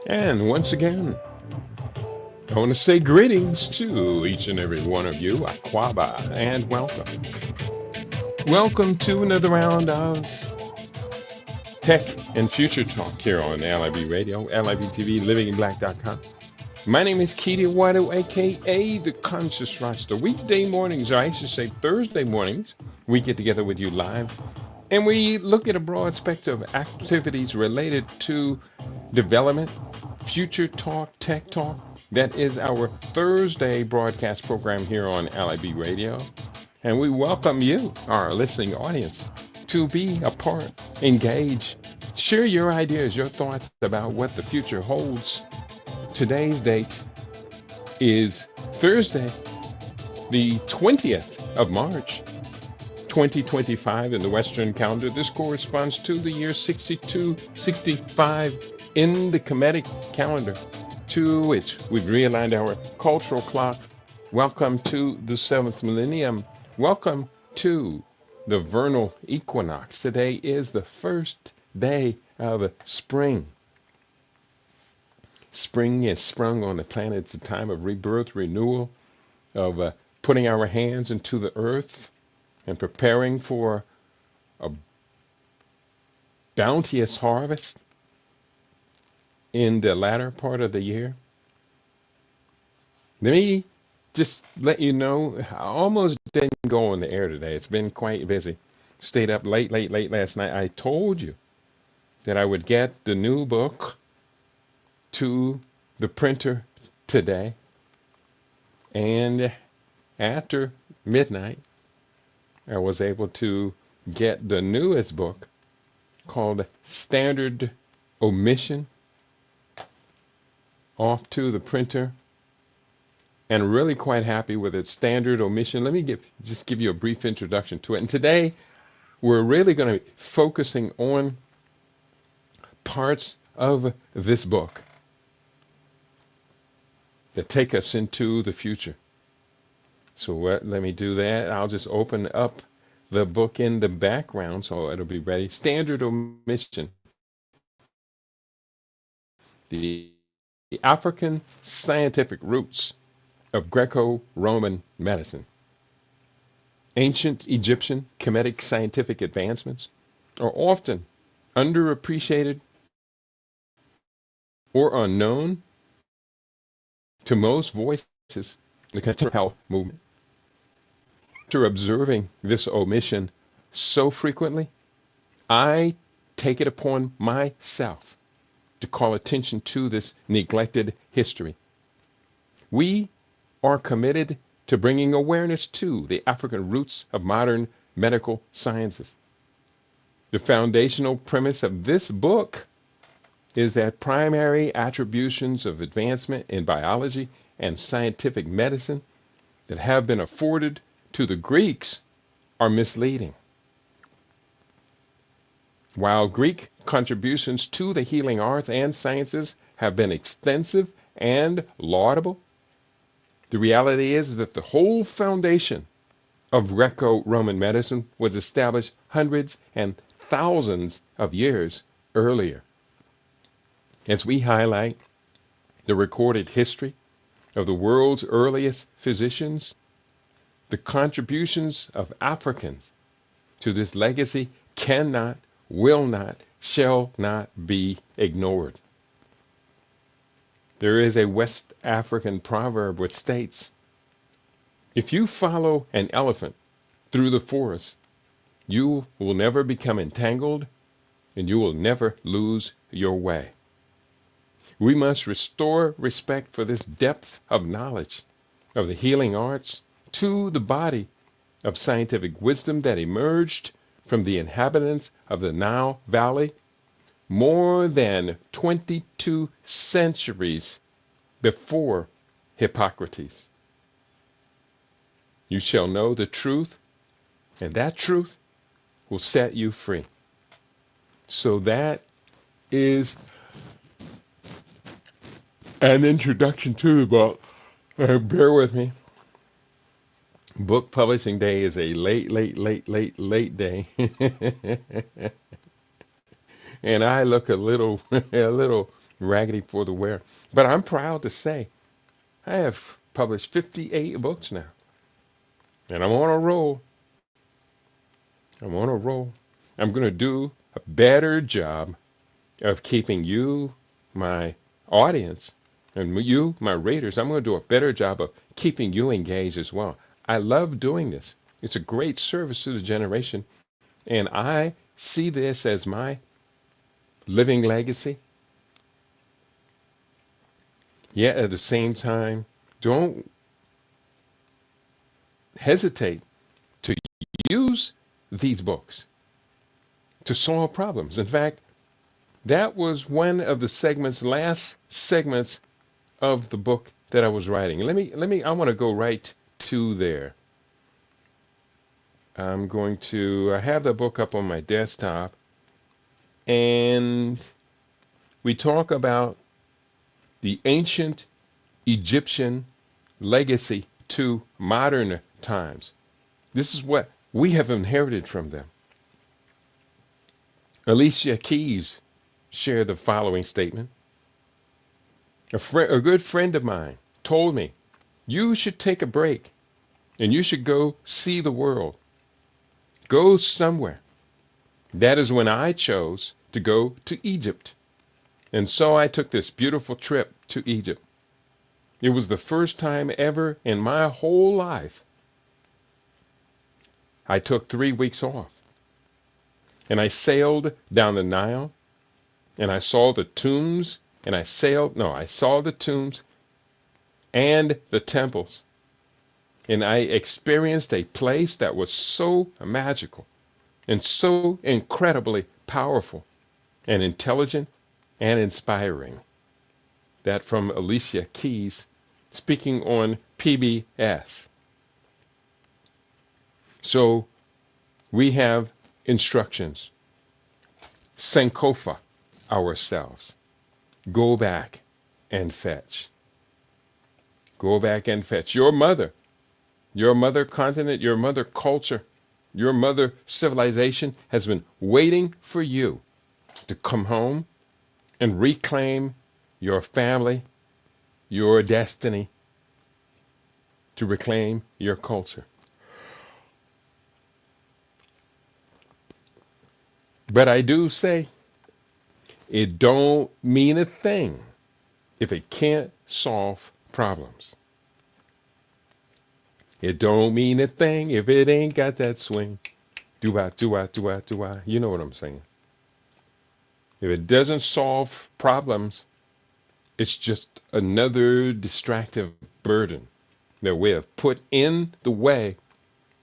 And once again, I want to say greetings to each and every one of you, Aquaba, and welcome. Welcome to another round of Tech and Future Talk here on LIB Radio, LIB TV, livinginblack.com. My name is Keita Wado, aka The Conscious Rasta. Weekday mornings, or I should say Thursday mornings, we get together with you live and we look at a broad spectrum of activities related to development, future talk, tech talk. That is our Thursday broadcast program here on LIB Radio. And we welcome you, our listening audience, to be a part, engage, share your ideas, your thoughts about what the future holds. Today's date is Thursday, the 20th of March, 2025 in the Western calendar. This corresponds to the year 6265 in the Kemetic calendar, to which we've realigned our cultural clock. Welcome to the 7th millennium. Welcome to the vernal equinox. Today is the first day of spring. Spring is sprung on the planet. It's a time of rebirth, renewal, of putting our hands into the earth and preparing for a bounteous harvest in the latter part of the year. Let me just let you know, I almost didn't go on the air today. It's been quite busy. Stayed up late last night. I told you that I would get the new book to the printer today. And after midnight, I was able to get the newest book called Standard Omission off to the printer, and really quite happy with it. Standard Omission. Let me just give you a brief introduction to it. And today we're really going to be focusing on parts of this book that take us into the future. So let me do that. I'll just open up the book in the background so it'll be ready. Standard Omission. The African scientific roots of Greco-Roman medicine. Ancient Egyptian Kemetic scientific advancements are often underappreciated or unknown to most voices in the contemporary health movement. After observing this omission so frequently, I take it upon myself to call attention to this neglected history. We are committed to bringing awareness to the African roots of modern medical sciences. The foundational premise of this book is that primary attributions of advancement in biology and scientific medicine that have been afforded to the Greeks are misleading. While Greek contributions to the healing arts and sciences have been extensive and laudable, the reality is that the whole foundation of Greco-Roman medicine was established hundreds and thousands of years earlier. As we highlight the recorded history of the world's earliest physicians, the contributions of Africans to this legacy cannot, will not, shall not be ignored. There is a West African proverb which states, if you follow an elephant through the forest, you will never become entangled and you will never lose your way. We must restore respect for this depth of knowledge of the healing arts to the body of scientific wisdom that emerged from the inhabitants of the Nile Valley more than 22 centuries before Hippocrates. You shall know the truth, and that truth will set you free. So that is an introduction to the book. Bear with me. Book publishing day is a late day. And I look a little a little raggedy for the wear. But I'm proud to say I have published 58 books now. And I'm on a roll. I'm on a roll. I'm going to do a better job of keeping you, my audience, and you, my readers. I'm going to do a better job of keeping you engaged as well. I love doing this. It's a great service to the generation. And I see this as my living legacy. Yet at the same time, don't hesitate to use these books to solve problems. In fact, that was one of the last segments of the book that I was writing. I want to go right to there. I have the book up on my desktop, and we talk about the ancient Egyptian legacy to modern times. This is what we have inherited from them. Alicia Keys shared the following statement. A good friend of mine told me, you should take a break and you should go see the world. Go somewhere. That is when I chose to go to Egypt. And so I took this beautiful trip to Egypt. It was the first time ever in my whole life I took 3 weeks off. And I sailed down the Nile, and I saw the tombs, I saw the tombs and the temples. And I experienced a place that was so magical and so incredibly powerful and intelligent and inspiring. That from Alicia Keys, speaking on PBS. So we have instructions. Sankofa ourselves. Go back and fetch. Go back and fetch. Your mother continent, your mother culture, your mother civilization has been waiting for you to come home and reclaim your family, your destiny, to reclaim your culture. But I do say, it don't mean a thing if it can't solve problems. It don't mean a thing if it ain't got that swing. Do-I, do-I, do-I, do-I. You know what I'm saying. If it doesn't solve problems, it's just another distractive burden that we have put in the way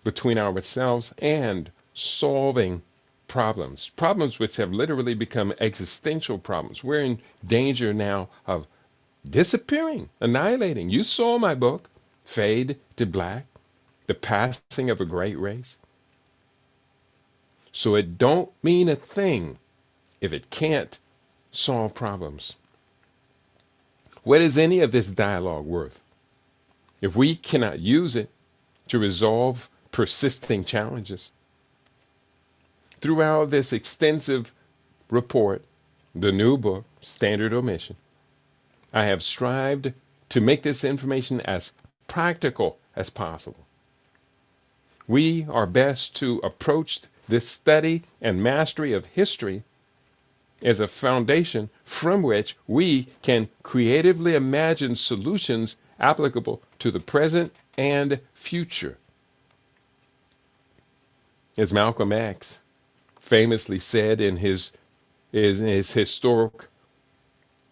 between ourselves and solving problems. Problems which have literally become existential problems. We're in danger now of disappearing, annihilating. You saw my book, Fade to Black, The Passing of a Great Race. So it don't mean a thing if it can't solve problems. What is any of this dialogue worth if we cannot use it to resolve persisting challenges? Throughout this extensive report, the new book, Standard Omission, I have strived to make this information as practical as possible. We are best to approach this study and mastery of history as a foundation from which we can creatively imagine solutions applicable to the present and future. As Malcolm X famously said in his historic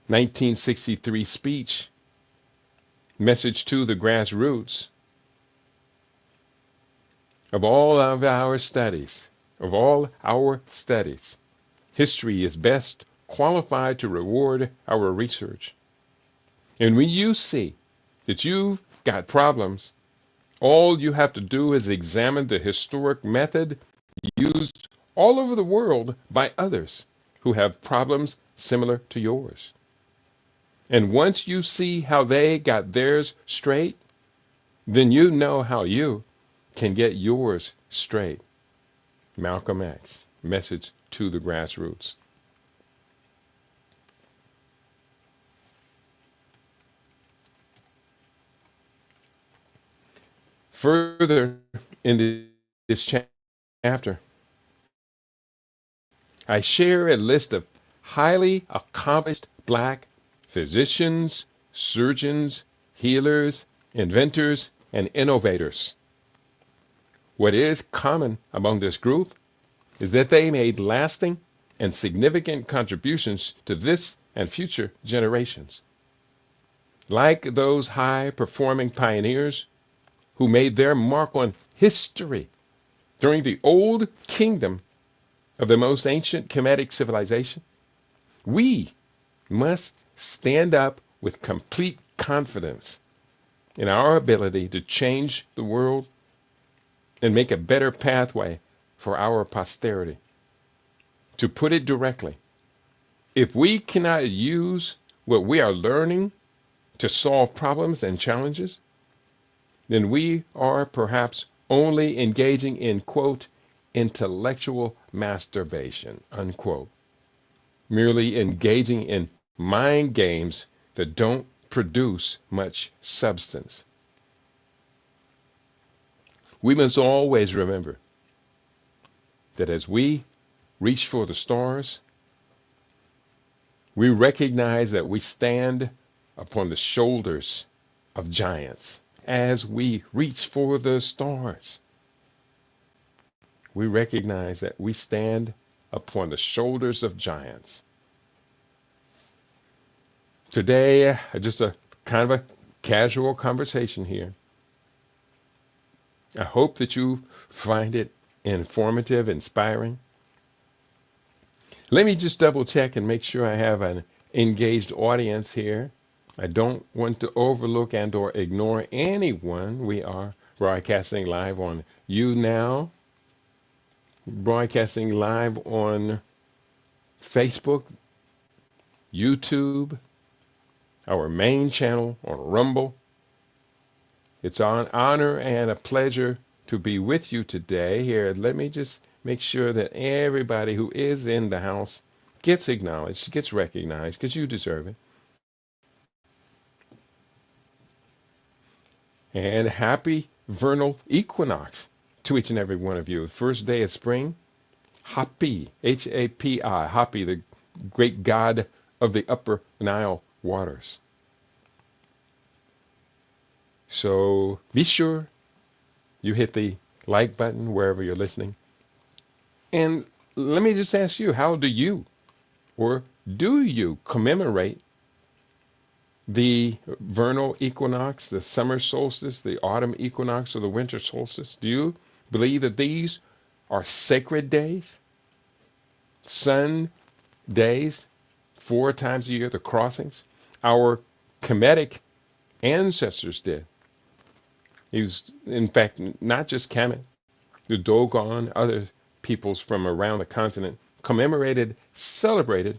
1963 speech, Message to the Grassroots, of all our studies, history is best qualified to reward our research. And when you see that you've got problems, all you have to do is examine the historic method used all over the world by others who have problems similar to yours. And once you see how they got theirs straight, then you know how you can get yours straight. Malcolm X, message to the grassroots. Further in this chapter, I share a list of highly accomplished black physicians, surgeons, healers, inventors, and innovators. What is common among this group is that they made lasting and significant contributions to this and future generations. Like those high performing pioneers who made their mark on history during the old kingdom of the most ancient Kemetic civilization, we must stand up with complete confidence in our ability to change the world and make a better pathway for our posterity. To put it directly, if we cannot use what we are learning to solve problems and challenges, then we are perhaps only engaging in, quote, intellectual masturbation, unquote, merely engaging in mind games that don't produce much substance. We must always remember that as we reach for the stars, we recognize that we stand upon the shoulders of giants. As we reach for the stars, we recognize that we stand upon the shoulders of giants. Today, just a kind of a casual conversation here. I hope that you find it informative, inspiring. Let me just double check and make sure I have an engaged audience here. I don't want to overlook and or ignore anyone. We are broadcasting live on YouNow, broadcasting live on Facebook, YouTube, our main channel on Rumble. It's an honor and a pleasure to be with you today. Here, let me just make sure that everybody who is in the house gets acknowledged, gets recognized, because you deserve it. And happy vernal equinox to each and every one of you. First day of spring, Hapi, H-A-P-I, Hapi, the great god of the upper Nile waters. So be sure you hit the like button wherever you're listening. And let me just ask you, how do you commemorate the vernal equinox, the summer solstice, the autumn equinox, or the winter solstice? Do you believe that these are sacred days? Sun days, 4 times a year, the crossings? Our Kemetic ancestors did. He was, in fact, not just Kemet, the Dogon, other peoples from around the continent commemorated, celebrated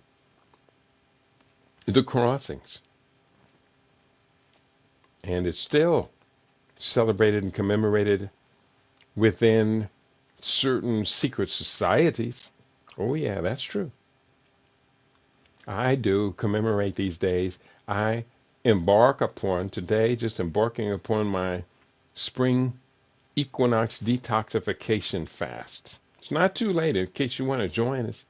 the crossings. And it's still celebrated and commemorated within certain secret societies. Oh, yeah, that's true. I do commemorate these days. I embark upon today, just embarking upon my spring equinox detoxification fast. It's not too late in case you want to join us.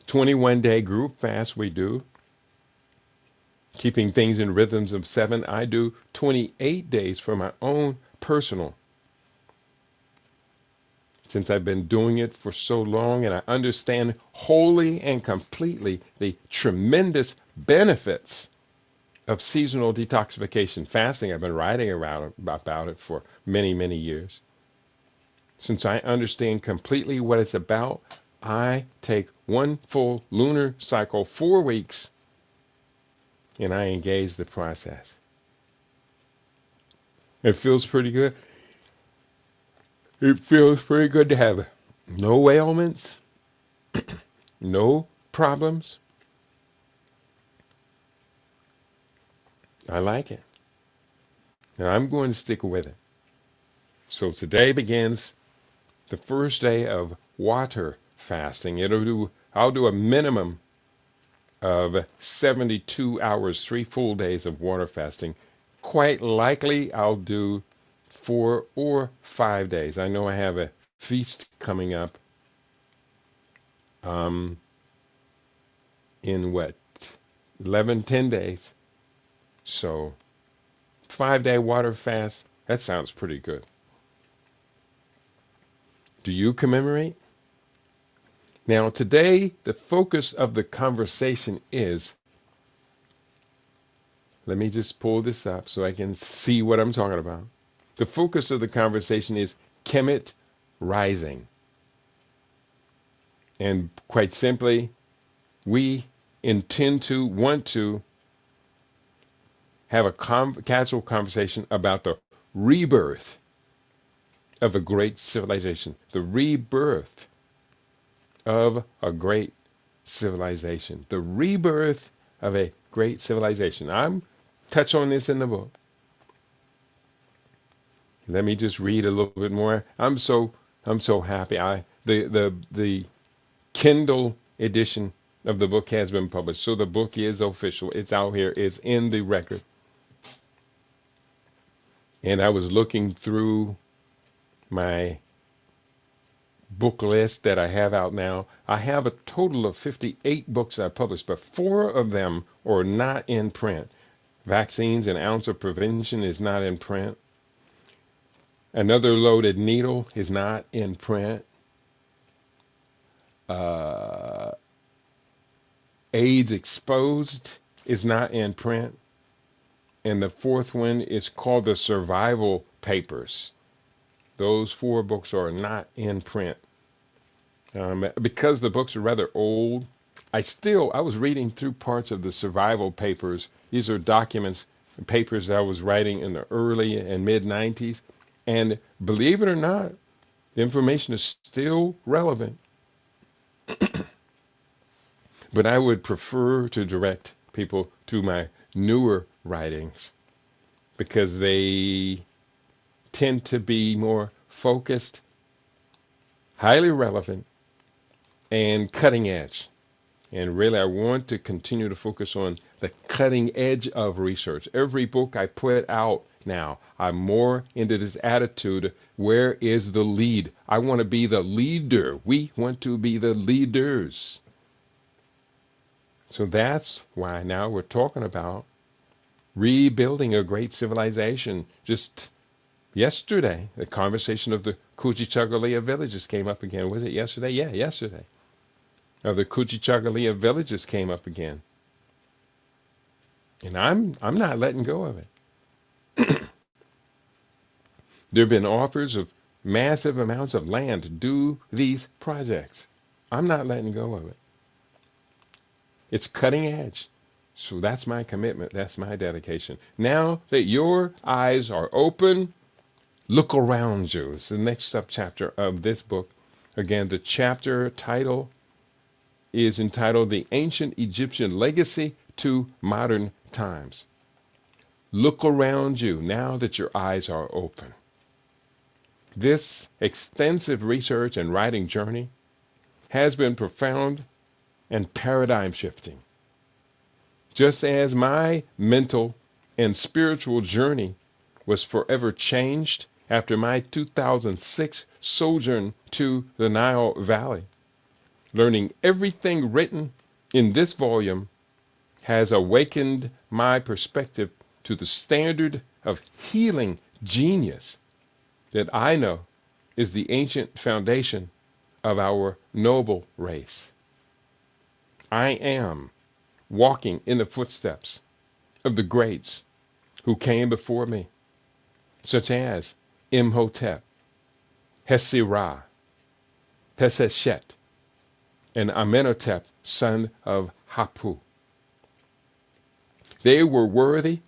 21-day group fast we do. Keeping things in rhythms of 7. I do 28 days for my own personal. Since I've been doing it for so long and I understand wholly and completely the tremendous benefits of seasonal detoxification fasting. I've been writing about it for many, many years. Since I understand completely what it's about, I take one full lunar cycle, 4 weeks, and I engage the process. It feels pretty good. It feels pretty good to have no ailments, no problems. I like it. And I'm going to stick with it. So today begins the first day of water fasting. I'll do a minimum of 72 hours, 3 full days of water fasting. Quite likely I'll do 4 or 5 days. I know I have a feast coming up um, in what, 11, 10 days. So 5 day water fast, that sounds pretty good. Do you commemorate? Now, today, the focus of the conversation is, let me just pull this up so I can see what I'm talking about. The focus of the conversation is Kemet rising. And quite simply, we want to have a casual conversation about the rebirth of a great civilization. The rebirth of a great civilization. The rebirth of a great civilization. I'm touch on this in the book. Let me just read a little bit more. I'm so happy. The Kindle edition of the book has been published. So the book is official. It's out here. It's in the record. And I was looking through my book list that I have out now. I have a total of 58 books I published, but 4 of them are not in print. Vaccines, an ounce of prevention is not in print. Another loaded needle is not in print. AIDS exposed is not in print. And the 4th one is called the Survival Papers. Those 4 books are not in print. Because the books are rather old, I was reading through parts of the Survival Papers. These are documents and papers that I was writing in the early and mid 90s. And believe it or not, the information is still relevant. But I would prefer to direct people to my newer writings because they tend to be more focused, highly relevant, and cutting edge. And really, I want to continue to focus on the cutting edge of research. Every book I put out now, I'm more into this attitude. Where is the lead? I want to be the leader. We want to be the leaders. So that's why now we're talking about rebuilding a great civilization. Just yesterday, the conversation of the Kujichagulia villages came up again. Was it yesterday? Yeah, yesterday. Of the Kujichagulia villages came up again. And I'm not letting go of it. There have been offers of massive amounts of land to do these projects. I'm not letting go of it. It's cutting edge. So that's my commitment. That's my dedication. Now that your eyes are open, look around you. It's the next subchapter of this book. Again, the chapter title is entitled The Ancient Egyptian Legacy to Modern Times. Look around you now that your eyes are open. This extensive research and writing journey has been profound and paradigm shifting. Just as my mental and spiritual journey was forever changed after my 2006 sojourn to the Nile Valley, learning everything written in this volume has awakened my perspective to the standard of healing genius that I know is the ancient foundation of our noble race. I am walking in the footsteps of the greats who came before me, such as Imhotep, Hesirah, Peseshet, and Amenhotep, son of Hapu. They were worthy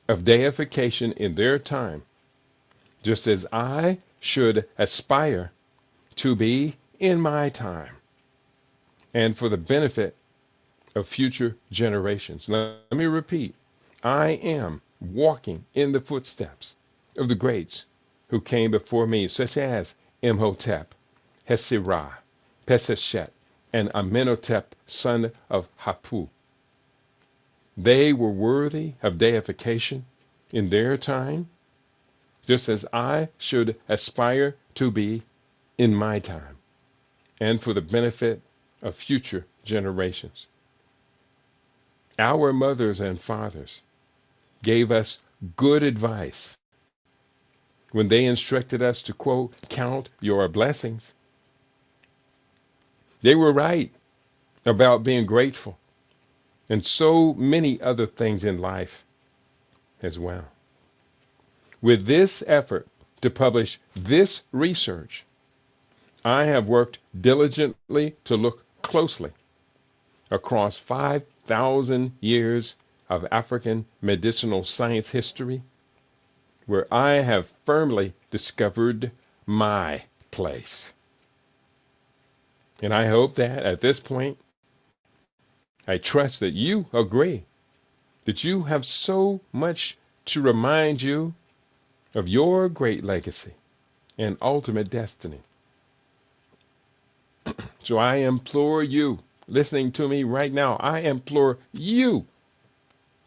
of deification in their time, just as I should aspire to be in my time, and for the benefit of future generations. Let me repeat, I am walking in the footsteps of the greats who came before me, such as Imhotep, Hesirah, Peseshet, and Amenhotep, son of Hapu. They were worthy of deification in their time, just as I should aspire to be in my time, and for the benefit of future generations. Our mothers and fathers gave us good advice when they instructed us to, quote, count your blessings. They were right about being grateful and so many other things in life as well. With this effort to publish this research, I have worked diligently to look closely across 5,000 years of African medicinal science history, where I have firmly discovered my place. And I hope that at this point, I trust that you agree that you have so much to remind you of your great legacy and ultimate destiny. So I implore you, listening to me right now, I implore you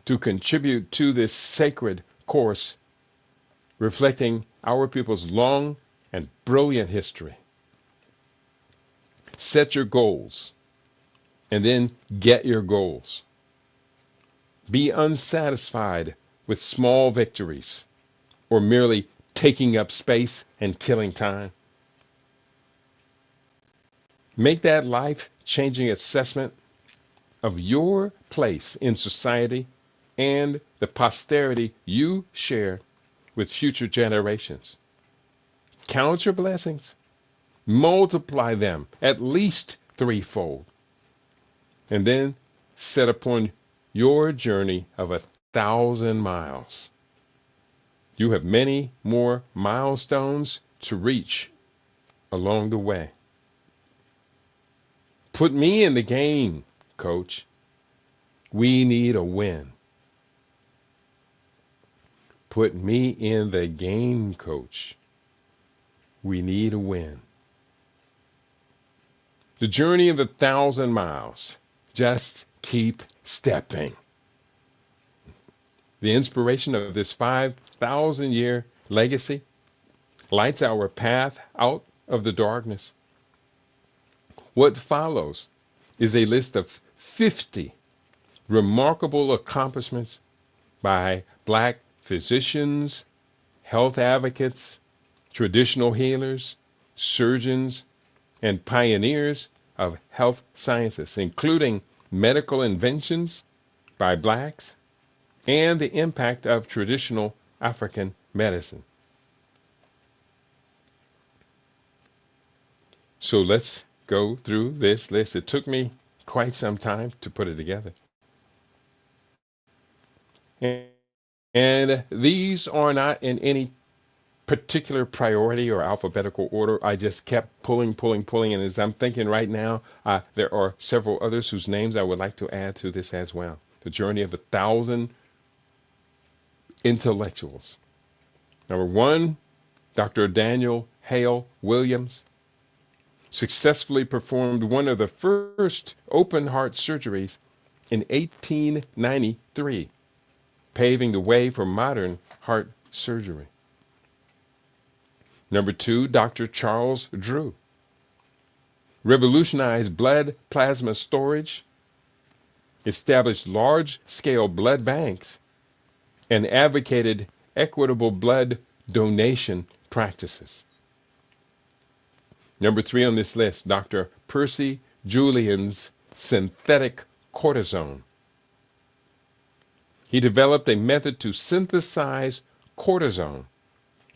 to contribute to this sacred course reflecting our people's long and brilliant history. Set your goals and then get your goals. Be unsatisfied with small victories or merely taking up space and killing time. Make that life-changing assessment of your place in society and the posterity you share with future generations. Count your blessings. Multiply them at least threefold. And then set upon your journey of 1,000 miles. You have many more milestones to reach along the way. Put me in the game, coach. We need a win. Put me in the game, coach. We need a win. The journey of 1,000 miles. Just keep stepping. The inspiration of this 5,000-year legacy lights our path out of the darkness. What follows is a list of 50 remarkable accomplishments by Black physicians, health advocates, traditional healers, surgeons, and pioneers of health sciences, including medical inventions by Blacks and the impact of traditional African medicine. So let's go through this list. It took me quite some time to put it together. And these are not in any particular priority or alphabetical order. I just kept pulling. And as I'm thinking right now, there are several others whose names I would like to add to this as well. The journey of 1,000 intellectuals. Number 1, Dr. Daniel Hale Williams successfully performed one of the first open heart surgeries in 1893, paving the way for modern heart surgery. Number 2, Dr. Charles Drew revolutionized blood plasma storage, established large-scale blood banks, and advocated equitable blood donation practices. Number 3 on this list, Dr. Percy Julian's synthetic cortisone. He developed a method to synthesize cortisone,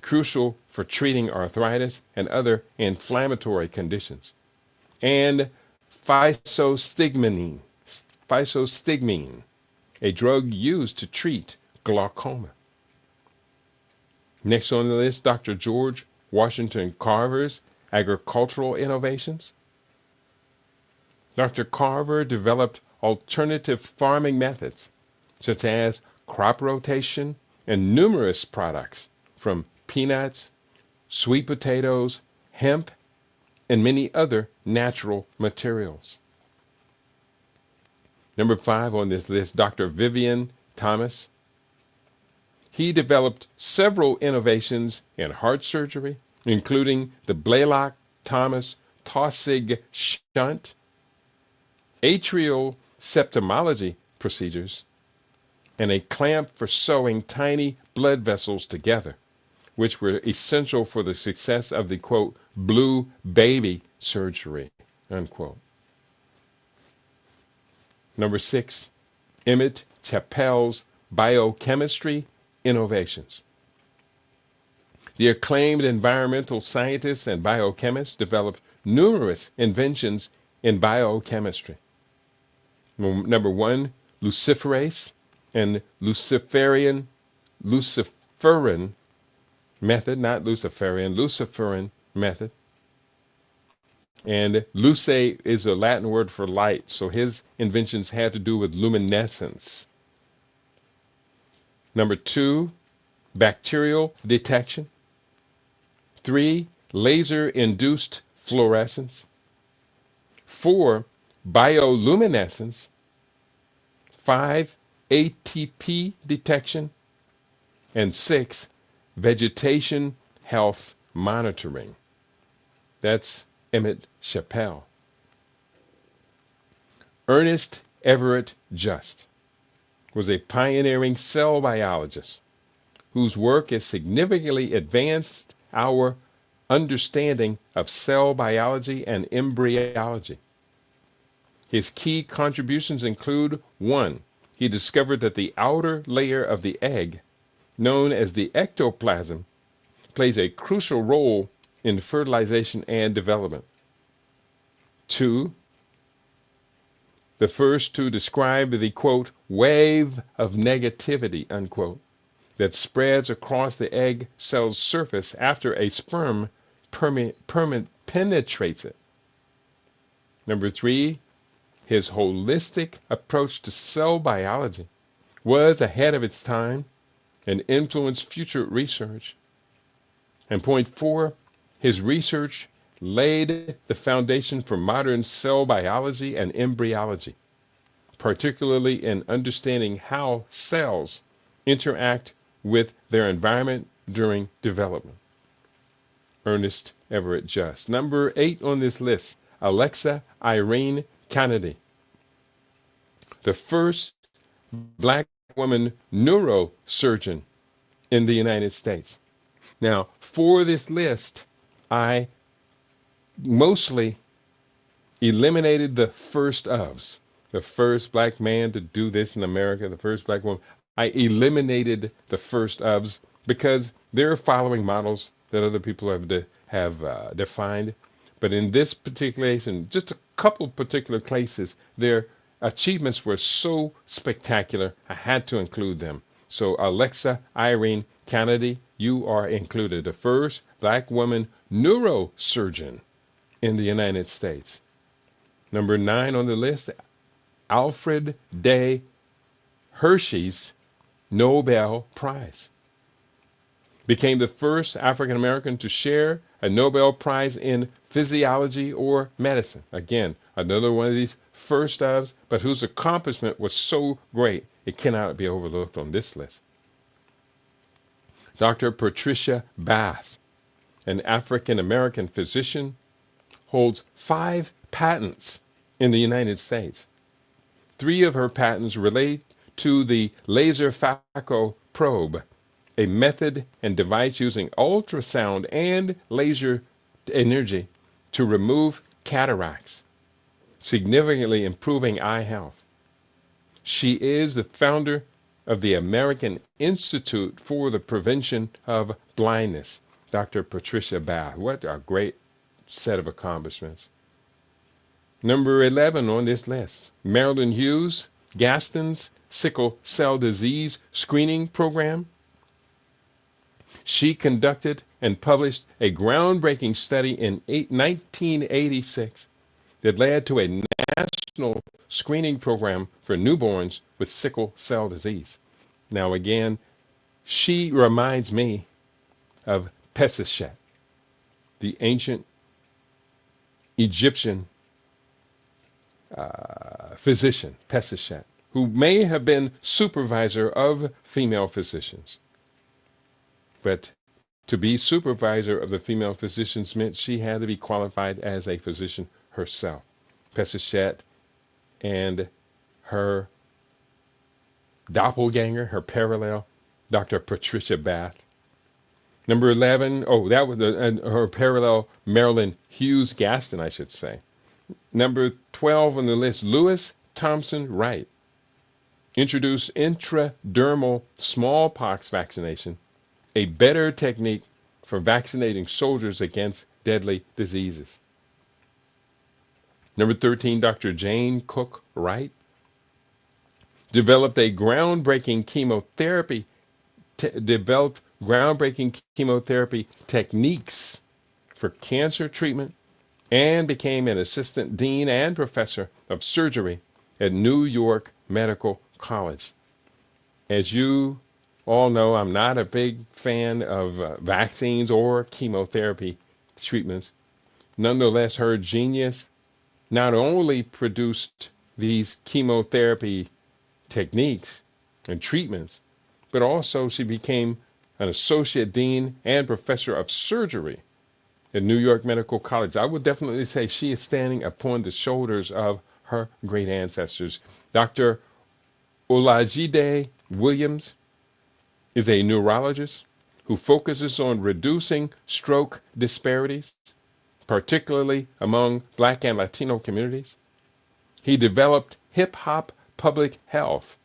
crucial for treating arthritis and other inflammatory conditions, and physostigmine, a drug used to treat glaucoma. Next on the list, Dr. George Washington Carver's agricultural innovations. Dr. Carver developed alternative farming methods such as crop rotation and numerous products from peanuts, sweet potatoes, hemp, and many other natural materials. Number 5 on this list, Dr. Vivian Thomas. He developed several innovations in heart surgery, including the Blaylock-Thomas Taussig shunt, atrial septumology procedures, and a clamp for sewing tiny blood vessels together, which were essential for the success of the, quote, blue baby surgery, unquote. Number 6, Emmett Chappell's biochemistry innovations. The acclaimed environmental scientists and biochemists developed numerous inventions in biochemistry. Number 1, luciferase and luciferin method, not luciferin method. And luce is a Latin word for light, so his inventions had to do with luminescence. Number 2, bacterial detection. 3, laser-induced fluorescence. 4, bioluminescence. 5, ATP detection. And 6, vegetation health monitoring. That's Emmett Chappell. Ernest Everett Just was a pioneering cell biologist whose work has significantly advanced our understanding of cell biology and embryology. His key contributions include: 1, he discovered that the outer layer of the egg, known as the ectoplasm, plays a crucial role in fertilization and development. 2, the first to describe the, quote, wave of negativity, unquote, that spreads across the egg cell's surface after a sperm penetrates it. Number 3, his holistic approach to cell biology was ahead of its time and influenced future research. And point 4, his research laid the foundation for modern cell biology and embryology, particularly in understanding how cells interact with their environment during development. Ernest Everett Just. Number 8 on this list, Alexa Irene Kennedy, the first black woman neurosurgeon in the United States. Now, for this list, I mostly eliminated the first ofs. The first black man to do this in America, the first black woman. I eliminated the first ofs because they're following models that other people have defined. But in this particular case, and just a couple particular cases, their achievements were so spectacular, I had to include them. So Alexa Irene Kennedy, you are included. The first black woman neurosurgeon in the United States. Number 9 on the list, Alfred Day Hershey's Nobel Prize. Became the first African American to share a Nobel Prize in physiology or medicine. Again, another one of these first ofs, but whose accomplishment was so great it cannot be overlooked on this list. Dr. Patricia Bath, an African American physician, holds 5 patents in the United States. 3 of her patents relate to the laser phaco probe, a method and device using ultrasound and laser energy to remove cataracts, significantly improving eye health. She is the founder of the American Institute for the Prevention of Blindness. Dr. Patricia Bath. What a great set of accomplishments. Number 11 on this list, Marilyn Hughes, Gaston's sickle cell disease screening program. She conducted and published a groundbreaking study in 1986 that led to a national screening program for newborns with sickle cell disease. Now again, She reminds me of Pesichet, the ancient Egyptian physician, Pesichet, who may have been supervisor of female physicians. But to be supervisor of the female physicians meant she had to be qualified as a physician herself. Pesichet and her doppelganger, her parallel, Dr. Patricia Bath. Number 11, that was her parallel, Marilyn Hughes Gaston, I should say. Number 12 on the list, Lewis Thompson Wright introduced intradermal smallpox vaccination, a better technique for vaccinating soldiers against deadly diseases. Number 13, Dr. Jane Cook Wright developed groundbreaking chemotherapy techniques for cancer treatment and became an assistant dean and professor of surgery at New York Medical College. As you all know, I'm not a big fan of vaccines or chemotherapy treatments. Nonetheless, her genius not only produced these chemotherapy techniques and treatments, but also she became an associate dean and professor of surgery at New York Medical College. I would definitely say she is standing upon the shoulders of her great ancestors. Dr. Olajide Williams is a neurologist who focuses on reducing stroke disparities, particularly among Black and Latino communities. He developed hip hop public health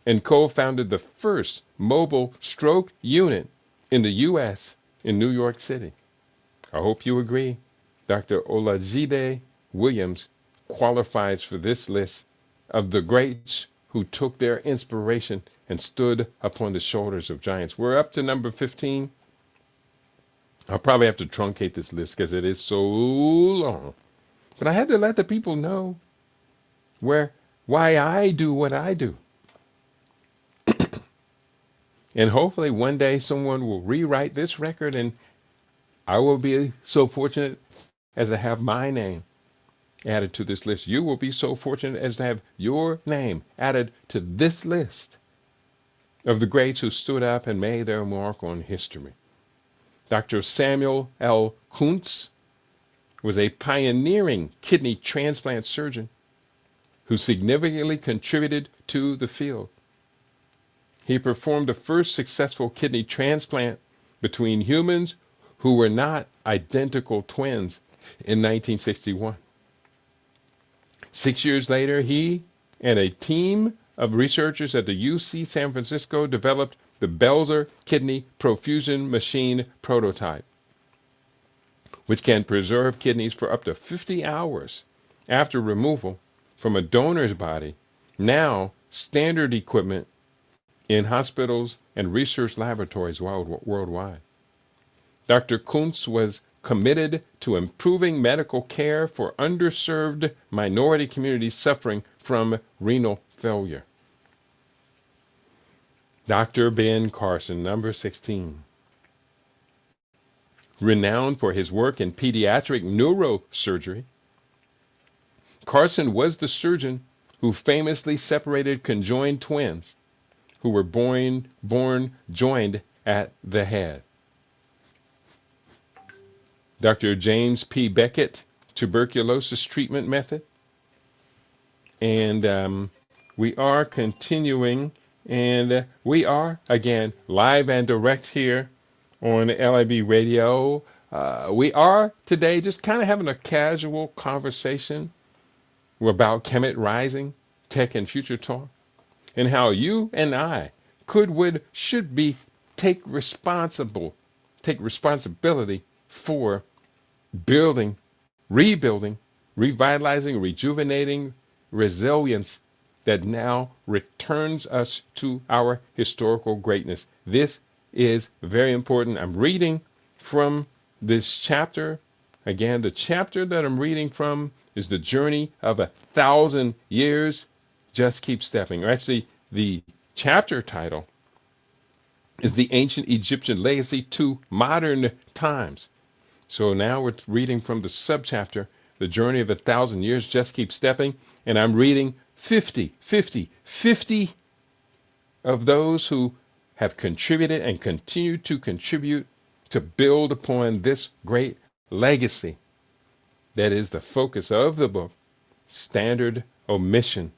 and co-founded the first mobile stroke unit in the U.S. in New York City. I hope you agree. Dr. Olajide Williams qualifies for this list of the greats who took their inspiration and stood upon the shoulders of giants. We're up to number 15. I'll probably have to truncate this list because it is so long. But I had to let the people know why I do what I do. And hopefully one day someone will rewrite this record and I will be so fortunate as to have my name added to this list. You will be so fortunate as to have your name added to this list of the greats who stood up and made their mark on history. Dr. Samuel L. Kuntz was a pioneering kidney transplant surgeon who significantly contributed to the field. He performed the first successful kidney transplant between humans who were not identical twins in 1961. 6 years later, he and a team of researchers at the UC San Francisco developed the Belzer kidney perfusion machine prototype, which can preserve kidneys for up to 50 hours after removal from a donor's body, now standard equipment in hospitals and research laboratories worldwide. Dr. Kuntz was committed to improving medical care for underserved minority communities suffering from renal failure. Dr. Ben Carson, number 16. Renowned for his work in pediatric neurosurgery, Carson was the surgeon who famously separated conjoined twins who were born joined at the head. Dr. James P. Beckett, tuberculosis treatment method. And we are continuing, and we are, again, live and direct here on LIB Radio. We are today just kind of having a casual conversation about Kemet Rising, Tech and Future Talk, and how you and I should take responsibility for building, rebuilding, revitalizing, rejuvenating resilience that now returns us to our historical greatness. This is very important. I'm reading from this chapter. Again, the chapter that I'm reading from is The Journey of 1,000 Years. Just Keep Stepping. Or actually, the chapter title is the ancient Egyptian legacy to modern times. So now we're reading from the subchapter, The Journey of 1,000 Years, Just Keep Stepping, and I'm reading 50 of those who have contributed and continue to contribute to build upon this great legacy that is the focus of the book, Standard Omission.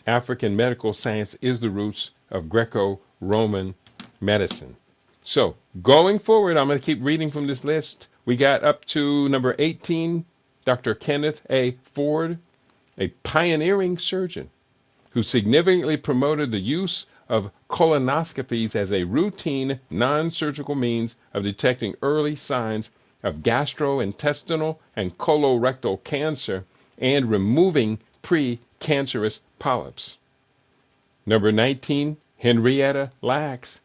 African medical science is the roots of Greco-Roman medicine. So going forward, I'm going to keep reading from this list. We got up to number 18, Dr. Kenneth A. Ford, a pioneering surgeon who significantly promoted the use of colonoscopies as a routine, non-surgical means of detecting early signs of gastrointestinal and colorectal cancer and removing precancerous polyps. Number 19, Henrietta Lacks.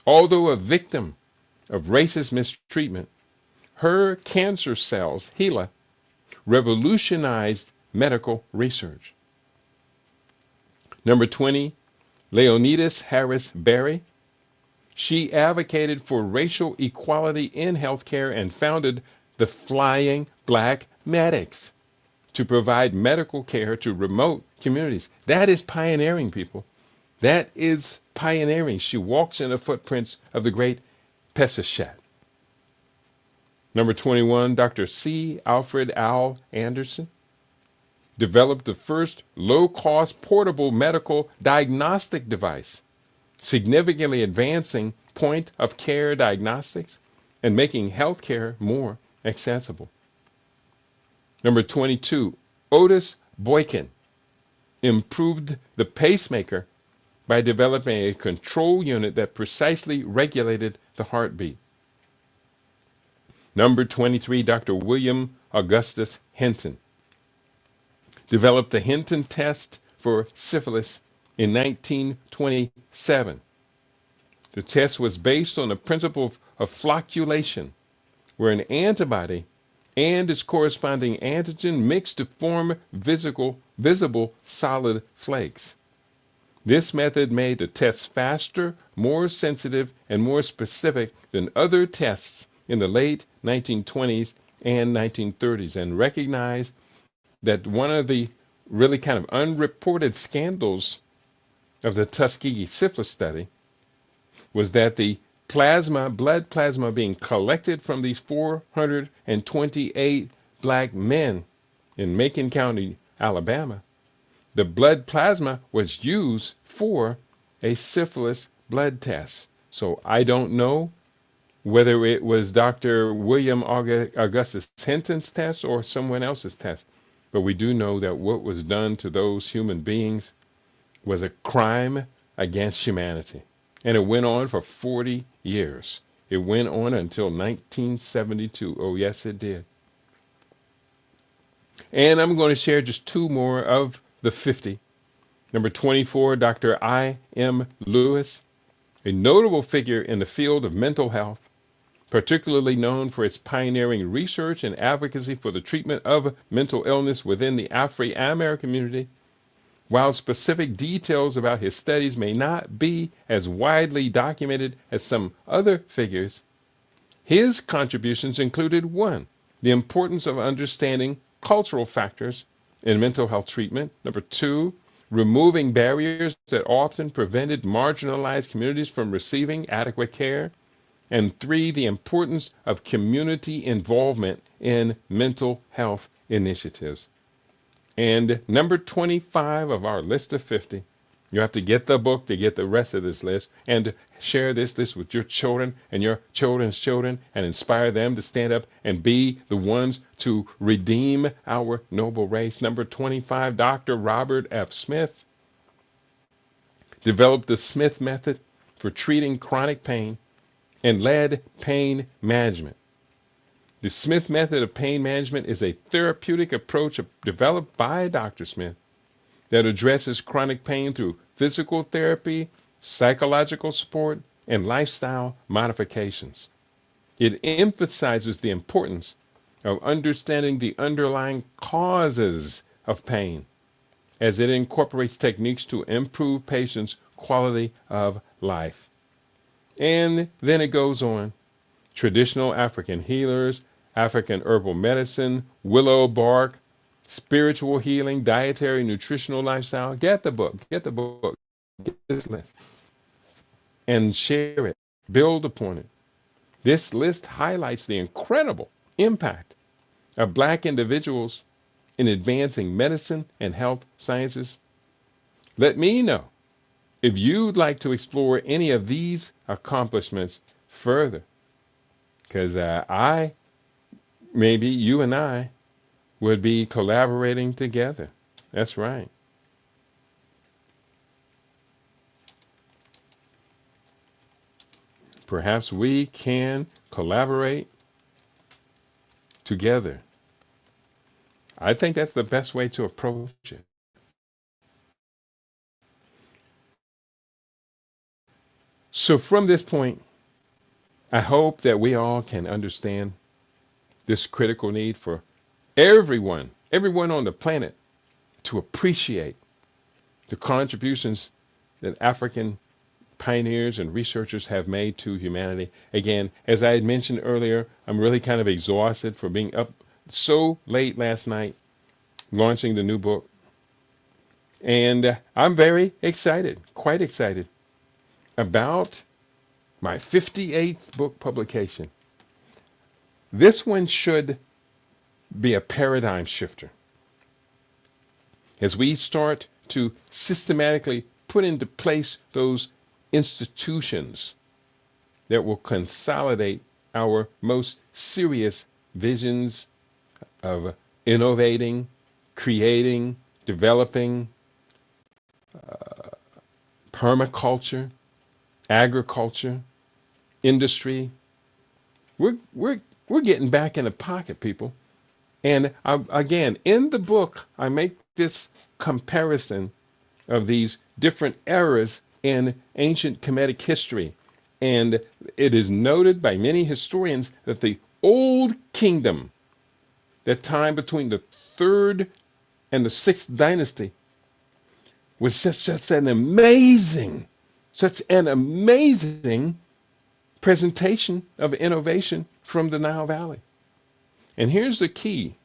Although a victim of racist mistreatment, her cancer cells, HeLa, revolutionized medical research. Number 20, Leonidas Harris Berry. She advocated for racial equality in healthcare and founded the Flying Black Medics to provide medical care to remote communities. That is pioneering, people. That is pioneering. She walks in the footprints of the great Pesachet. Number 21, Dr. C. Alfred Al Anderson developed the first low-cost portable medical diagnostic device, significantly advancing point-of-care diagnostics and making healthcare more accessible. Number 22, Otis Boykin improved the pacemaker by developing a control unit that precisely regulated the heartbeat. Number 23, Dr. William Augustus Hinton developed the Hinton test for syphilis in 1927. The test was based on the principle of flocculation, where an antibody and its corresponding antigen mix to form visible solid flakes. This method made the test faster, more sensitive, and more specific than other tests in the late 1920s and 1930s, and recognized that one of the really kind of unreported scandals of the Tuskegee syphilis study was that the blood plasma being collected from these 428 black men in Macon County, Alabama, the blood plasma was used for a syphilis blood test. So I don't know whether it was Dr. William Augustus Hinton's test or someone else's test, but we do know that what was done to those human beings was a crime against humanity. And it went on for 40 years. It went on until 1972. Oh, yes, it did. And I'm going to share just two more of the 50. Number 24, Dr. I.M. Lewis, a notable figure in the field of mental health, particularly known for its pioneering research and advocacy for the treatment of mental illness within the Afro-American community. While specific details about his studies may not be as widely documented as some other figures, his contributions included: 1, the importance of understanding cultural factors in mental health treatment; number 2, removing barriers that often prevented marginalized communities from receiving adequate care; and 3, the importance of community involvement in mental health initiatives. And number 25 of our list of 50, you have to get the book to get the rest of this list, and share this list with your children and your children's children, and inspire them to stand up and be the ones to redeem our noble race. Number 25, Dr. Robert F. Smith developed the Smith method for treating chronic pain and led pain management. The Smith method of pain management is a therapeutic approach developed by Dr. Smith that addresses chronic pain through physical therapy, psychological support, and lifestyle modifications. It emphasizes the importance of understanding the underlying causes of pain, as it incorporates techniques to improve patients' quality of life. And then it goes on. Traditional African healers, African herbal medicine, willow bark, spiritual healing, dietary, nutritional lifestyle. Get the book. Get the book. Get this list and share it. Build upon it. This list highlights the incredible impact of Black individuals in advancing medicine and health sciences. Let me know if you'd like to explore any of these accomplishments further, because maybe you and I would be collaborating together. That's right. Perhaps we can collaborate together. I think that's the best way to approach it. So, from this point, I hope that we all can understand this critical need for everyone on the planet to appreciate the contributions that African pioneers and researchers have made to humanity. Again, as I had mentioned earlier, I'm really kind of exhausted for being up so late last night launching the new book. And I'm very excited, quite excited about my 58th book publication. This one should be a paradigm shifter as we start to systematically put into place those institutions that will consolidate our most serious visions of innovating, creating, developing permaculture, agriculture, industry. We're getting back in the pocket, people. And again, in the book, I make this comparison of these different eras in ancient Kemetic history. And it is noted by many historians that the Old Kingdom, that time between the third and the sixth dynasty, was such an amazing presentation of innovation from the Nile Valley. And here's the key.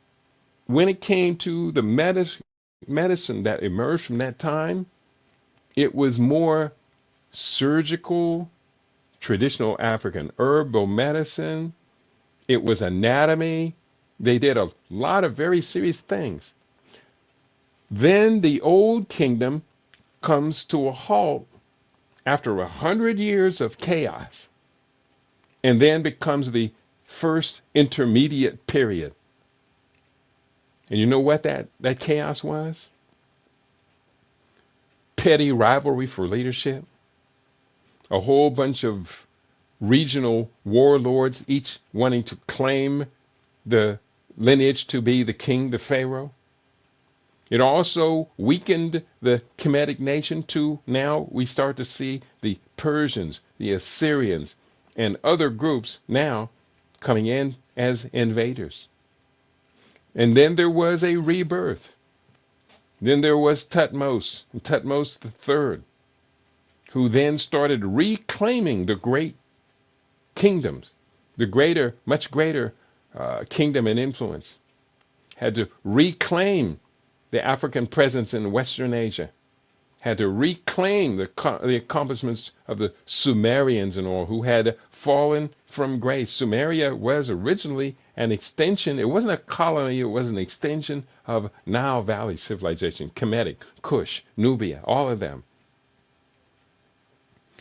When it came to the medicine that emerged from that time, it was more surgical, traditional African herbal medicine. It was anatomy. They did a lot of very serious things. Then the Old Kingdom comes to a halt after 100 years of chaos, and then becomes the first intermediate period. And you know what that chaos was? Petty rivalry for leadership, a whole bunch of regional warlords, each wanting to claim the lineage to be the king, the pharaoh. It also weakened the Kemetic nation to now we start to see the Persians, the Assyrians, and other groups now coming in as invaders. And then there was a rebirth. Then there was Tutmos, Tutmos III, who then started reclaiming the great kingdoms, the much greater kingdom and influence. Had to reclaim the African presence in Western Asia, had to reclaim the accomplishments of the Sumerians and all, who had fallen from grace. Sumeria was originally an extension. It wasn't a colony. It was an extension of Nile Valley civilization, Kemetic, Kush, Nubia, all of them.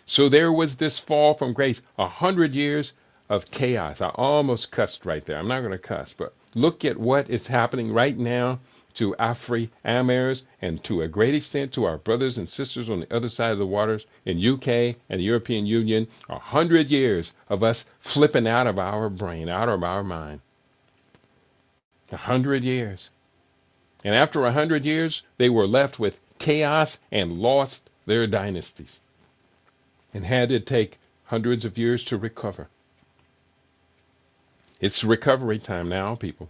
So there was this fall from grace, 100 years of chaos. I almost cussed right there. I'm not going to cuss, but look at what is happening right now to Afri-Amers and to a great extent to our brothers and sisters on the other side of the waters in UK and the European Union. 100 years of us flipping out of our brain, out of our mind. 100 years. And after 100 years, they were left with chaos and lost their dynasties and had to take hundreds of years to recover. It's recovery time now, people.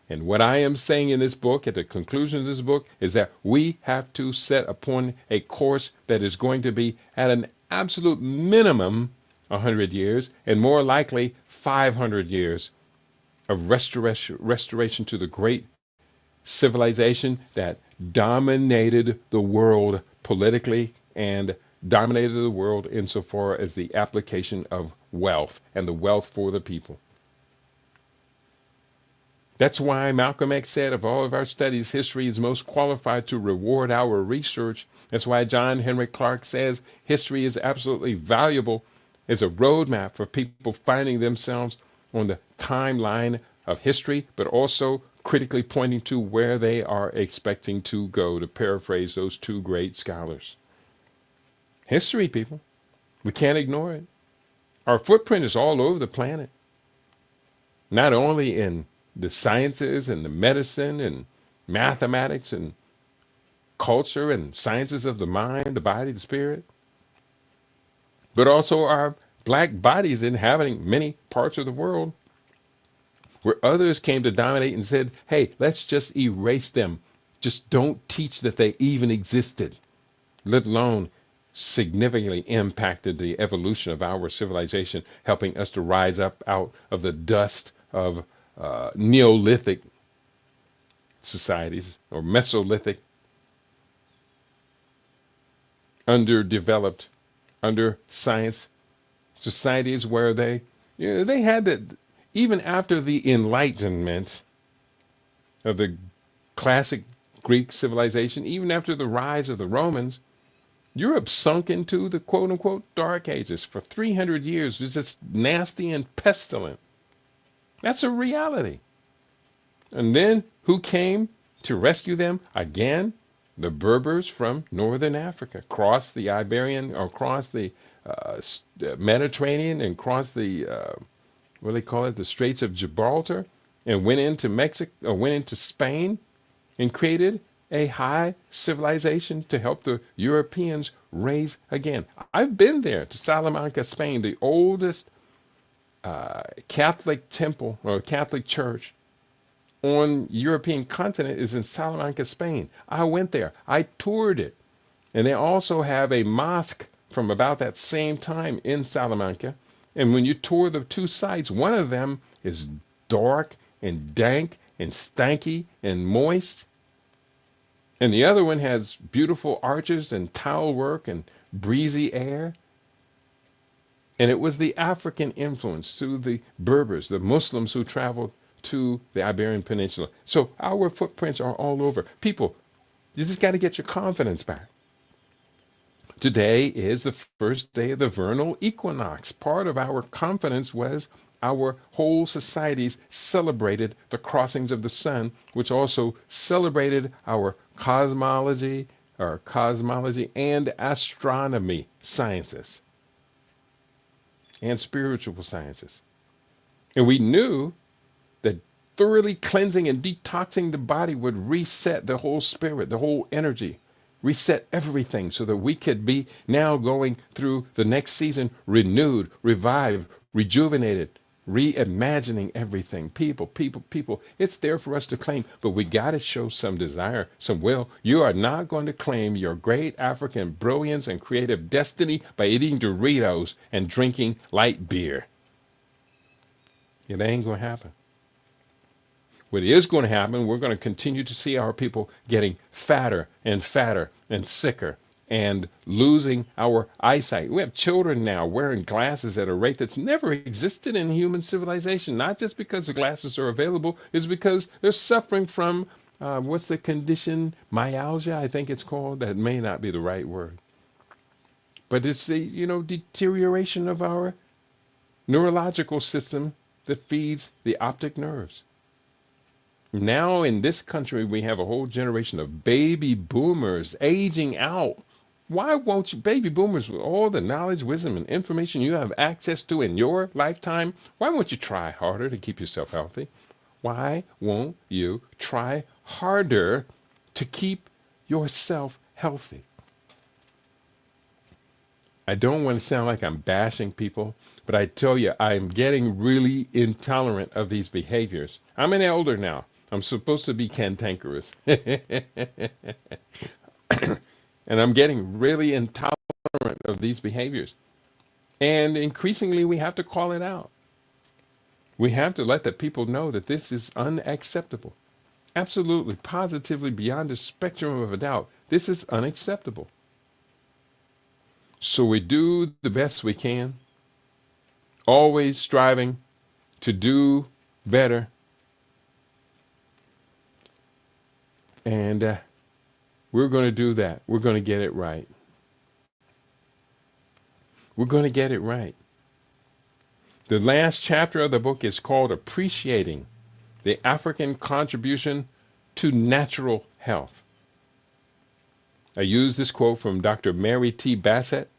And what I am saying in this book, at the conclusion of this book, is that we have to set upon a course that is going to be at an absolute minimum 100 years, and more likely 500 years of restoration to the great civilization that dominated the world politically and dominated the world insofar as the application of wealth and the wealth for the people. That's why Malcolm X said, of all of our studies, history is most qualified to reward our research. That's why John Henry Clark says history is absolutely valuable as a roadmap for people finding themselves on the timeline of history, but also critically pointing to where they are expecting to go, to paraphrase those two great scholars. History, people, we can't ignore it. Our footprint is all over the planet, not only in the sciences and the medicine and mathematics and culture and sciences of the mind, the body, the spirit, but also our black bodies inhabiting many parts of the world where others came to dominate and said, hey, let's just erase them. Just don't teach that they even existed, let alone significantly impacted the evolution of our civilization, helping us to rise up out of the dust of Neolithic societies or Mesolithic, underdeveloped, under science societies where they had that even after the Enlightenment of the classic Greek civilization, even after the rise of the Romans, Europe sunk into the quote unquote dark ages for 300 years. It was just nasty and pestilent. That's a reality. And then who came to rescue them? Again, the Berbers from northern Africa, crossed the Iberian or crossed the Mediterranean and crossed the what do they call it, the Straits of Gibraltar, and went into Mexico or went into Spain and created a high civilization to help the Europeans raise again. I've been there to Salamanca, Spain, the oldest Catholic temple or Catholic church on European continent is in Salamanca, Spain. I went there. I toured it. And they also have a mosque from about that same time in Salamanca. And when you tour the two sites, one of them is dark and dank and stanky and moist. And the other one has beautiful arches and tile work and breezy air. And it was the African influence through the Berbers, the Muslims who traveled to the Iberian Peninsula. So our footprints are all over. People, you just got to get your confidence back. Today is the first day of the vernal equinox. Part of our confidence was our whole societies celebrated the crossings of the sun, which also celebrated our cosmology and astronomy sciences and spiritual sciences. And we knew that thoroughly cleansing and detoxing the body would reset the whole spirit, the whole energy, reset everything so that we could be now going through the next season renewed, revived, rejuvenated, reimagining everything. People. It's there for us to claim, but we got to show some desire, some will. You are not going to claim your great African brilliance and creative destiny by eating Doritos and drinking light beer. It ain't going to happen. What is going to happen, we're going to continue to see our people getting fatter and sicker and losing our eyesight. We have children now wearing glasses at a rate that's never existed in human civilization, not just because the glasses are available, it's because they're suffering from, what's the condition? Myalgia, I think it's called. That may not be the right word. But it's the, deterioration of our neurological system that feeds the optic nerves. Now in this country, we have a whole generation of baby boomers aging out. Why won't you, baby boomers, with all the knowledge, wisdom, and information you have access to in your lifetime, why won't you try harder to keep yourself healthy? Why won't you try harder to keep yourself healthy? I don't want to sound like I'm bashing people, but I tell you, I'm getting really intolerant of these behaviors. I'm an elder now. I'm supposed to be cantankerous. And I'm getting really intolerant of these behaviors. And increasingly, we have to call it out. We have to let the people know that this is unacceptable. Absolutely, positively, beyond the spectrum of a doubt, this is unacceptable. So we do the best we can, always striving to do better. And we're going to do that. We're going to get it right. We're going to get it right. The last chapter of the book is called Appreciating the African Contribution to Natural Health. I use this quote from Dr. Mary T. Bassett,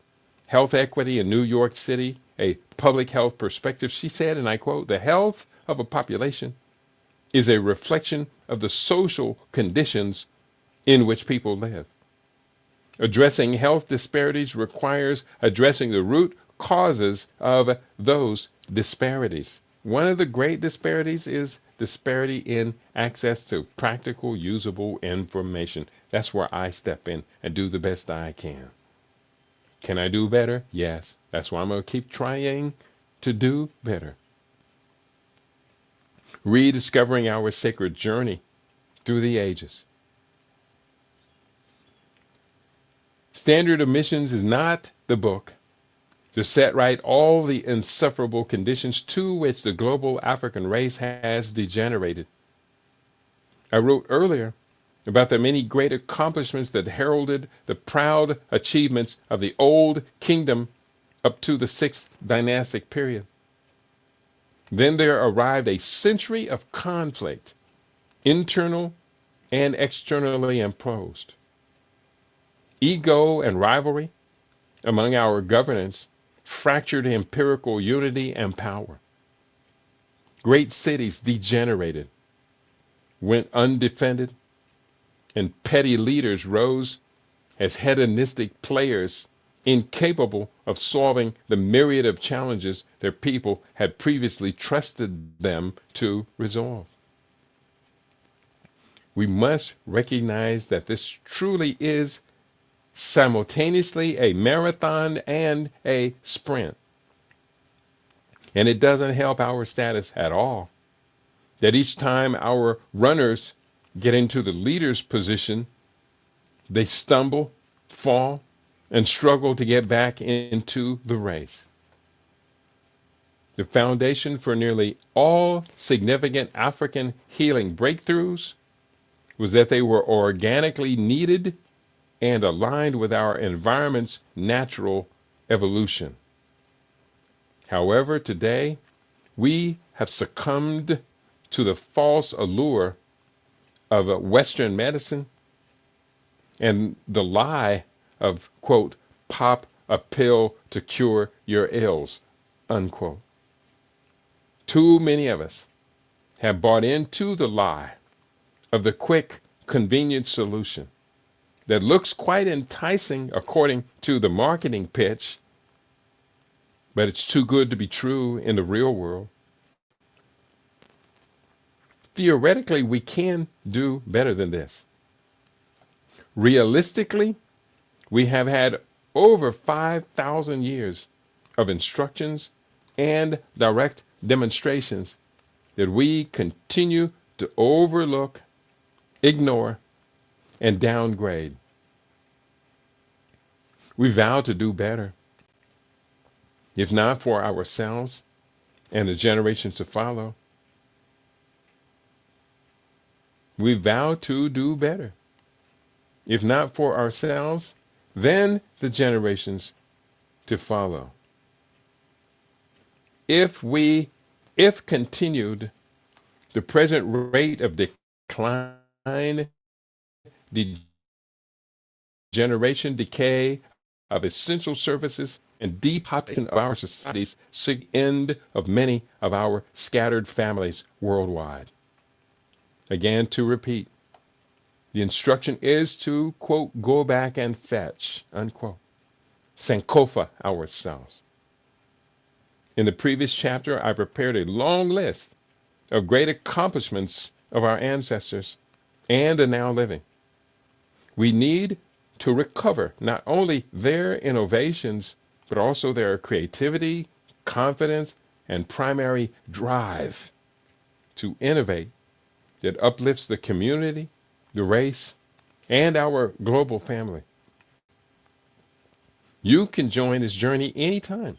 Health Equity in New York City, a public health perspective. She said, and I quote, "The health of a population is a reflection of the social conditions in which people live. Addressing health disparities requires addressing the root causes of those disparities. One of the great disparities is disparity in access to practical, usable information. That's where I step in and do the best I can. Can I do better? Yes. That's why I'm going to keep trying to do better. Rediscovering our sacred journey through the ages. Standard Emissions is not the book to set right all the insufferable conditions to which the global African race has degenerated. I wrote earlier about the many great accomplishments that heralded the proud achievements of the old kingdom up to the 6th dynastic period. Then there arrived a century of conflict, internal and externally imposed. Ego and rivalry among our governance fractured empirical unity and power. Great cities degenerated, went undefended, and petty leaders rose as hedonistic players incapable of solving the myriad of challenges their people had previously trusted them to resolve. We must recognize that this truly is simultaneously a marathon and a sprint. And it doesn't help our status at all that each time our runners get into the leader's position, they stumble, fall, and struggle to get back into the race. The foundation for nearly all significant African healing breakthroughs was that they were organically needed and aligned with our environment's natural evolution. However, today, we have succumbed to the false allure of Western medicine and the lie of, quote, pop a pill to cure your ills, unquote. Too many of us have bought into the lie of the quick, convenient solution that looks quite enticing according to the marketing pitch, but it's too good to be true in the real world. Theoretically, we can do better than this. Realistically, we have had over 5,000 years of instructions and direct demonstrations that we continue to overlook, ignore, and downgrade. We vow to do better, if not for ourselves and the generations to follow. We vow to do better, if not for ourselves, then the generations to follow. If continued, the present rate of decline, degeneration, decay of essential services, and depopulation of our societies, seek end of many of our scattered families worldwide. Again, to repeat, the instruction is to, quote, go back and fetch, unquote, Sankofa ourselves. In the previous chapter, I prepared a long list of great accomplishments of our ancestors and the now living. We need to recover not only their innovations, but also their creativity, confidence, and primary drive to innovate that uplifts the community, the race, and our global family. You can join this journey anytime.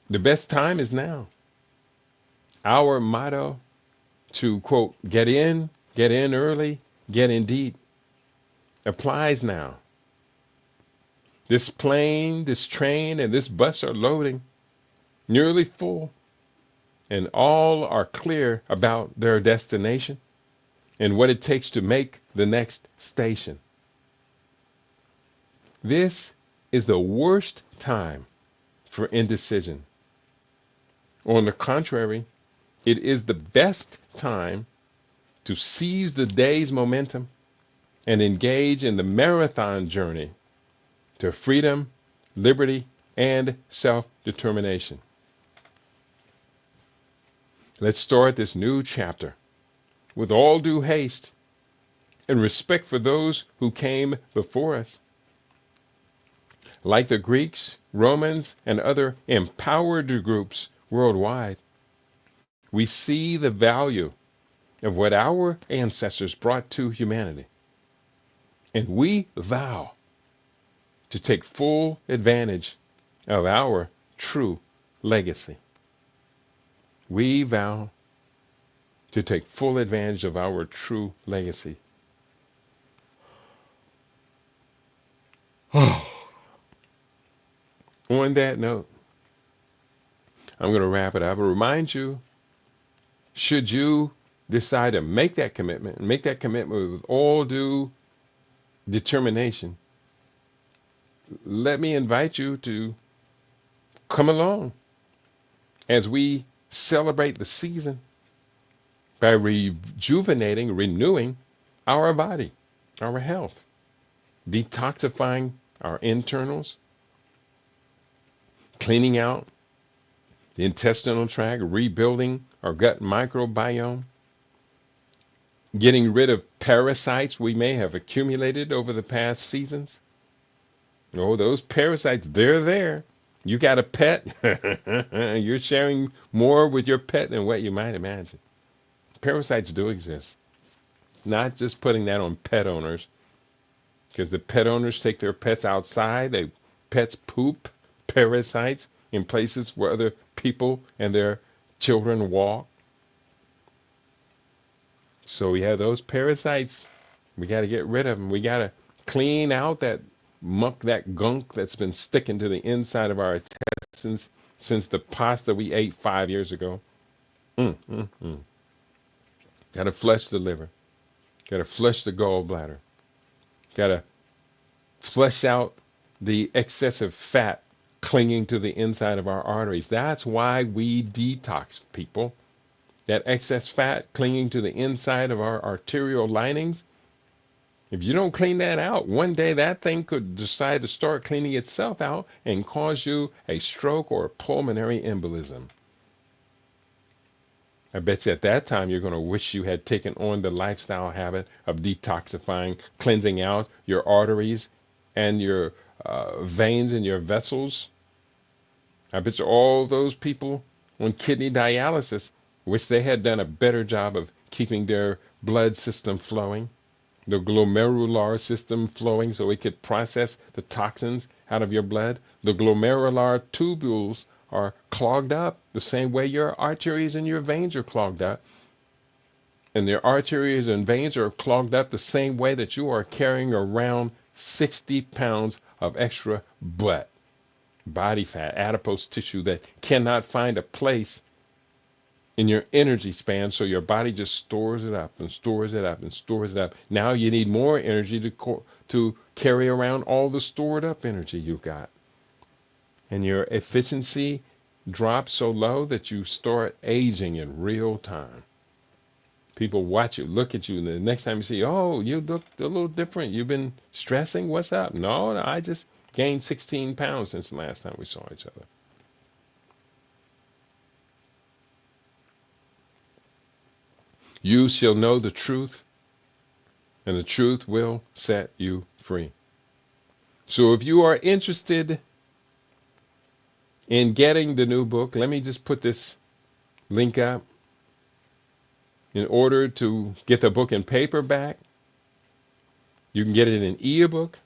The best time is now. Our motto to quote, get in early, get in deep, applies now. This plane, this train, and this bus are loading, nearly full, and all are clear about their destination and what it takes to make the next station. This is the worst time for indecision. On the contrary, it is the best time to seize the day's momentum and engage in the marathon journey to freedom, liberty, and self-determination. Let's start this new chapter with all due haste and respect for those who came before us. Like the Greeks, Romans, and other empowered groups worldwide, we see the value of what our ancestors brought to humanity. And we vow to take full advantage of our true legacy. We vow to take full advantage of our true legacy. On that note, I'm going to wrap it up and remind you, should you decide to make that commitment, and make that commitment with all due determination, let me invite you to come along as we celebrate the season by rejuvenating, renewing our body, our health, detoxifying our internals, cleaning out the intestinal tract, rebuilding our gut microbiome, getting rid of parasites we may have accumulated over the past seasons. Oh, those parasites, they're there. You got a pet, you're sharing more with your pet than what you might imagine. Parasites do exist. Not just putting that on pet owners, because the pet owners take their pets outside. Pets poop parasites in places where other people and their children walk. So we have those parasites. We got to get rid of them. We got to clean out that muck, that gunk that's been sticking to the inside of our intestines since the pasta we ate 5 years ago. Got to flush the liver. Got to flush the gallbladder. Got to flush out the excessive fat clinging to the inside of our arteries. That's why we detox, people. That excess fat clinging to the inside of our arterial linings. If you don't clean that out, one day that thing could decide to start cleaning itself out and cause you a stroke or a pulmonary embolism. I bet you at that time you're going to wish you had taken on the lifestyle habit of detoxifying, cleansing out your arteries and your veins and your vessels. I bet you all those people on kidney dialysis wish they had done a better job of keeping their blood system flowing, the glomerular system flowing so it could process the toxins out of your blood. The glomerular tubules are clogged up the same way your arteries and your veins are clogged up. And their arteries and veins are clogged up the same way that you are carrying around 60 pounds of extra body fat, adipose tissue that cannot find a place in your energy span, so your body just stores it up and stores it up and stores it up. Now you need more energy to carry around all the stored up energy you've got. And your efficiency drops so low that you start aging in real time. People watch you, look at you, and the next time you see, oh, you look a little different. You've been stressing. What's up? No, I just gained 16 pounds since the last time we saw each other. You shall know the truth, and the truth will set you free. So if you are interested in getting the new book, let me just put this link up. In order to get the book in paperback, you can get it in ebook,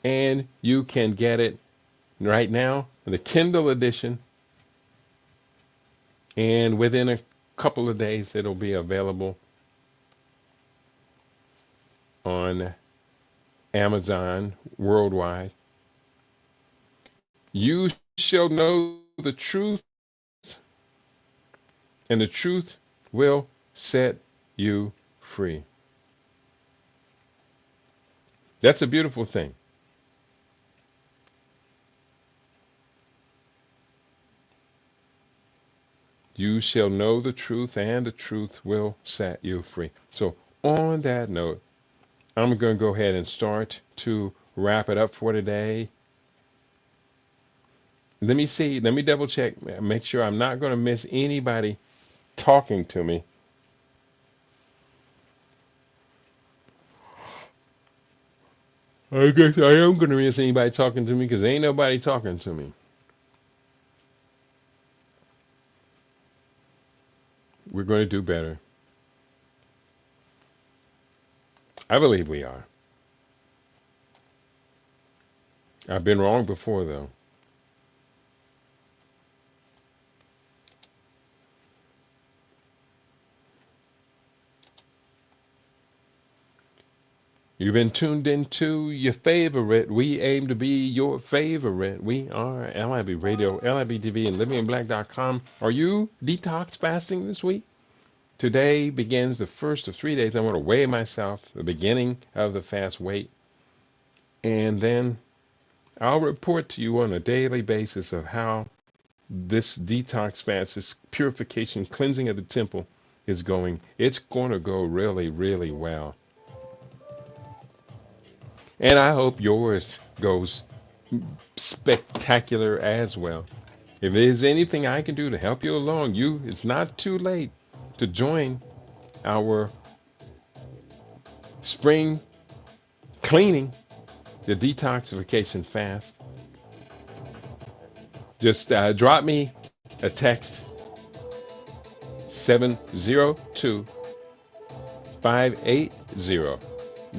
and you can get it right now in the Kindle edition. And within a couple of days, it'll be available on Amazon worldwide. You shall know the truth, and the truth will set you free. That's a beautiful thing. You shall know the truth, and the truth will set you free. So, on that note, I'm going to go ahead and start to wrap it up for today. Let me see, let me double check, make sure I'm not going to miss anybody talking to me. I guess I am going to miss anybody talking to me because ain't nobody talking to me. We're going to do better. I believe we are. I've been wrong before, though. You've been tuned into your favorite. We aim to be your favorite. We are LIB Radio, LIB TV, and livinginblack.com. Are you detox fasting this week? Today begins the first of 3 days. I want to weigh myself, the beginning of the fast weight. And then I'll report to you on a daily basis of how this detox fast, this purification, cleansing of the temple is going. It's going to go really, really well. And I hope yours goes spectacular as well. If there's anything I can do to help you along, it's not too late to join our spring cleaning, the detoxification fast. Just drop me a text 702 580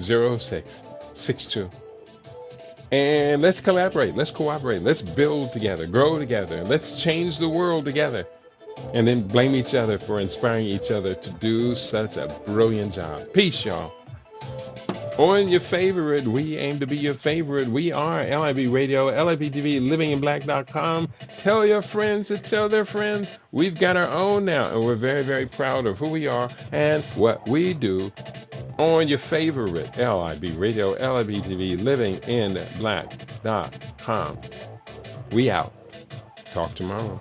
0662. And let's collaborate, let's cooperate, let's build together, grow together, let's change the world together. And then blame each other for inspiring each other to do such a brilliant job. Peace, y'all. On your favorite, we aim to be your favorite. We are LIB Radio, LIB TV, livinginblack.com. Tell your friends to tell their friends. We've got our own now, and we're very, very proud of who we are and what we do. On your favorite, LIB Radio, LIB TV, livinginblack.com. We out. Talk tomorrow.